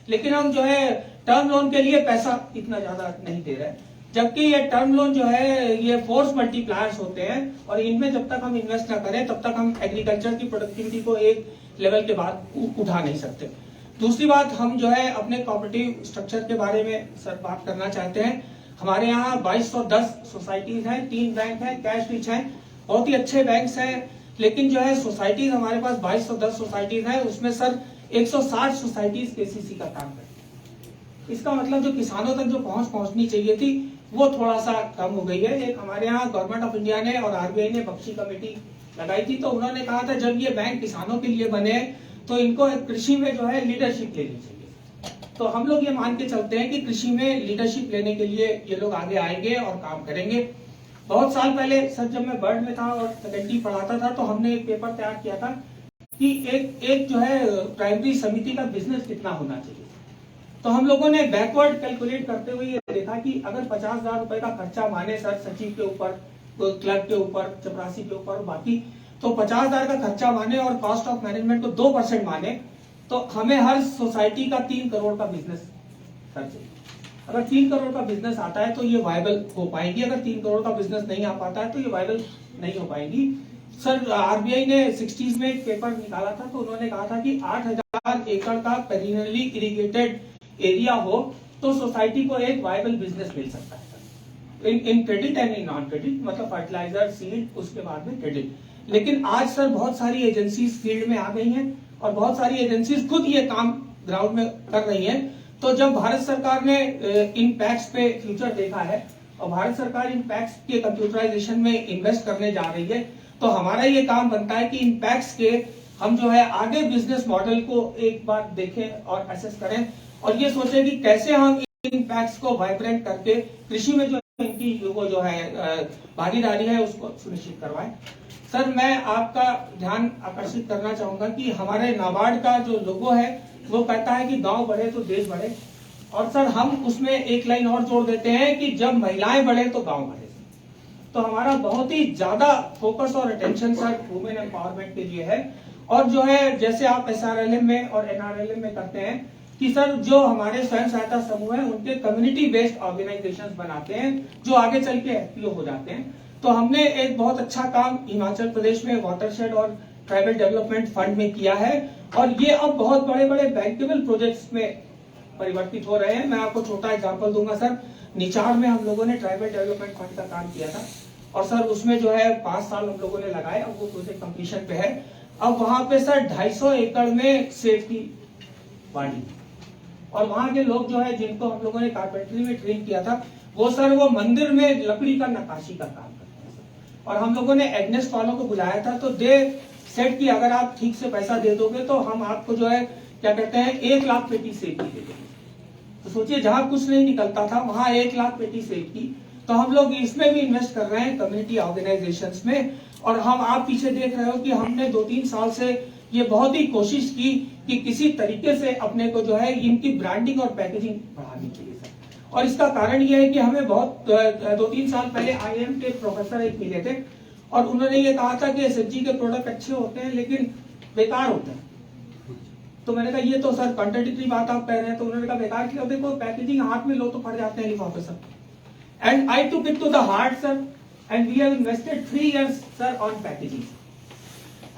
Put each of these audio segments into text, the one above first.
लेकिन हम जो है टर्म लोन के लिए पैसा इतना ज्यादा नहीं दे रहे, जबकि ये टर्म लोन जो है ये फोर्स मल्टीप्लायर्स होते हैं और इनमें जब तक हम इन्वेस्ट ना करें तब तक हम एग्रीकल्चर की प्रोडक्टिविटी को एक लेवल के बाद उठा नहीं सकते। दूसरी बात, हम जो है अपने कोऑपरेटिव स्ट्रक्चर के बारे में सर बात करना चाहते हैं। हमारे यहाँ 2210 सोसाइटीज हैं, 3 बैंक हैं, कैश रिच हैं, बहुत ही अच्छे बैंक्स हैं, लेकिन जो है सोसाइटीज हमारे पास 2210 सोसाइटीज हैं, उसमें सर 160 सोसाइटीज केसीसी का काम करती है। इसका मतलब जो किसानों तक जो पहुंचनी चाहिए थी वो थोड़ा सा कम हो गई है। एक हमारे यहाँ गवर्नमेंट ऑफ इंडिया ने और आरबीआई ने बख्शी कमेटी लगाई थी, तो उन्होंने कहा था जब ये बैंक किसानों के लिए बने तो इनको कृषि में जो है लीडरशिप लेनी चाहिए। तो हम लोग ये मान के चलते हैं कि कृषि में लीडरशिप लेने के लिए ये लोग आगे आएंगे और काम करेंगे। बहुत साल पहले सर जब मैं बर्ड में था और सेकेंडरी पढ़ाता था तो हमने एक पेपर तैयार किया था कि एक जो है प्राइमरी समिति का बिजनेस कितना होना चाहिए। तो हम लोगों ने बैकवर्ड कैलकुलेट करते हुए ये देखा कि अगर 50,000 रुपए का खर्चा माने सर सचिव के ऊपर, क्लर्क के ऊपर, चपरासी के ऊपर, बाकी तो 50,000 का खर्चा माने और कॉस्ट ऑफ मैनेजमेंट को 2% माने तो हमें हर सोसाइटी का 3 करोड़ का बिजनेस खर्च है। अगर 3 करोड़ का बिजनेस आता है तो ये वायबल हो पाएगी, अगर 3 करोड़ का बिजनेस नहीं आ पाता है तो ये वायबल नहीं हो पाएगी। सर आरबीआई ने 60s में एक पेपर निकाला था तो उन्होंने कहा था कि 8,000 एकड़ का पेरिनली इरिगेटेड एरिया हो तो सोसाइटी को एक वायबल बिजनेस मिल सकता है in credit and in non credit, मतलब फर्टिलाइजर, सीड, उसके बाद में क्रेडिट। लेकिन आज सर बहुत सारी एजेंसीज फील्ड में आ गई हैं और बहुत सारी एजेंसीज खुद ये काम ग्राउंड में कर रही हैं। तो जब भारत सरकार ने इन पैक्स पे फ्यूचर देखा है और भारत सरकार इन पैक्स के कंप्यूटराइजेशन में इन्वेस्ट करने जा रही है तो हमारा ये काम बनता है कि इन पैक्स के हम जो है आगे बिजनेस मॉडल को एक बार देखें और असेस करें और ये सोचें कि कैसे हम इन पैक्स को वाइब्रेंट करके कृषि में जो इनकी वो जो है भागीदारी है उसको सुनिश्चित करवाएं। सर मैं आपका ध्यान आकर्षित करना चाहूंगा कि हमारे नाबार्ड का जो लोगो है वो कहता है कि गांव बढ़े तो देश बढ़े, और सर हम उसमें एक लाइन और जोड़ देते हैं कि जब महिलाएं बढ़े तो गांव बढ़े। तो हमारा बहुत ही ज्यादा फोकस और अटेंशन सर वुमेन एम्पावरमेंट के लिए है। और जो है जैसे आप SRLM में और NRLM में करते हैं कि सर जो हमारे स्वयं सहायता समूह है उनके कम्युनिटी बेस्ड ऑर्गेनाइजेशंस बनाते हैं जो आगे चल के FPO हो जाते हैं। तो हमने एक बहुत अच्छा काम हिमाचल प्रदेश में वाटरशेड और ट्राइबल डेवलपमेंट फंड में किया है और ये अब बहुत बड़े बड़े बैंकेबल प्रोजेक्ट्स में परिवर्तित हो रहे हैं। मैं आपको छोटा एग्जांपल दूंगा सर, निचार में हम लोगों ने ट्राइबल डेवलपमेंट फंड का काम किया था और सर उसमें जो है 5 साल हम लोगों ने लगाए, अब वो प्रोजेक्ट कंप्लीशन पे है। अब वहां पे सर 250 एकड़ में सेब की बाड़ी और वहां के लोग जो है जिनको हम लोगों ने कारपेंटरी में ट्रेन किया था वो सर वो मंदिर में लकड़ी का नक्काशी का काम करते हैं सर। और हम लोगों ने एग्नेस्ट वालों को बुलाया था तो दे सेट की अगर आप ठीक से पैसा दे दोगे तो हम आपको जो है क्या कहते हैं 1 लाख पेटी सेब की दे देंगे। तो सोचिए जहां कुछ नहीं निकलता था वहां 1 लाख पेटी सेब की। तो हम लोग इसमें भी इन्वेस्ट कर रहे हैं कम्युनिटी ऑर्गेनाइजेशंस में। और हम आप पीछे देख रहे हो कि हमने 2-3 साल से ये बहुत ही कोशिश की कि किसी तरीके से अपने को जो है इनकी ब्रांडिंग और पैकेजिंग बढ़ाने के लिए सर। और इसका कारण ये है कि हमें बहुत 2-3 साल पहले IIM के प्रोफेसर एक मिले थे और उन्होंने ये कहा था कि SHG के प्रोडक्ट अच्छे होते हैं लेकिन बेकार होते हैं। तो मैंने कहा ये तो सर कॉन्ट्राडिक्टरी बात आप कह रहे हैं। तो उन्होंने कहा बेकार क्यों? देखो पैकेजिंग हाथ में लो तो फट जाते हैं लिफाफे sir. And I took it to the heart sir and we have invested 3 years sir on packaging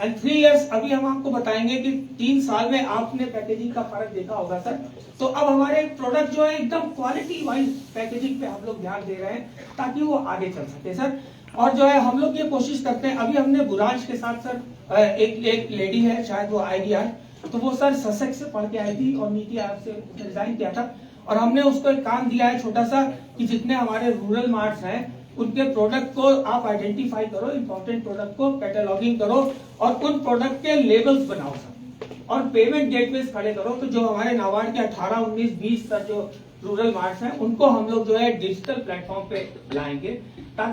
and 3 years अभी हम आपको बताएंगे कि 3 साल में आपने पैकेजिंग का फर्क देखा होगा सर। तो अब हमारे प्रोडक्ट जो है एकदम क्वालिटी वाइज पैकेजिंग पे हम लोग ध्यान दे रहे हैं ताकि वो आगे चल सके सर। और जो है हम लोग ये कोशिश करते हैं, अभी हमने बुरांश के साथ सर एक लेडी है शायद वो IDR, तो वो सर ससेक्स से पढ़ के आई थी और नीति आयोग से रिजाइन किया था और हमने उसको एक काम दिया है छोटा सा कि जितने हमारे रूरल मार्ट्स हैं उनके प्रोडक्ट को आप आइडेंटिफाई करो, इंपॉर्टेंट प्रोडक्ट को कैटलॉगिंग करो और उन प्रोडक्ट के लेबल्स बनाओ सर और पेमेंट गेटवेज खड़े करो। तो जो हमारे नाबार्ड के 18, 19, 20 सर जो रूरल मार्ट्स हैं उनको हम लोग जो है डिजिटल प्लेटफॉर्म पे लाएंगे ताकि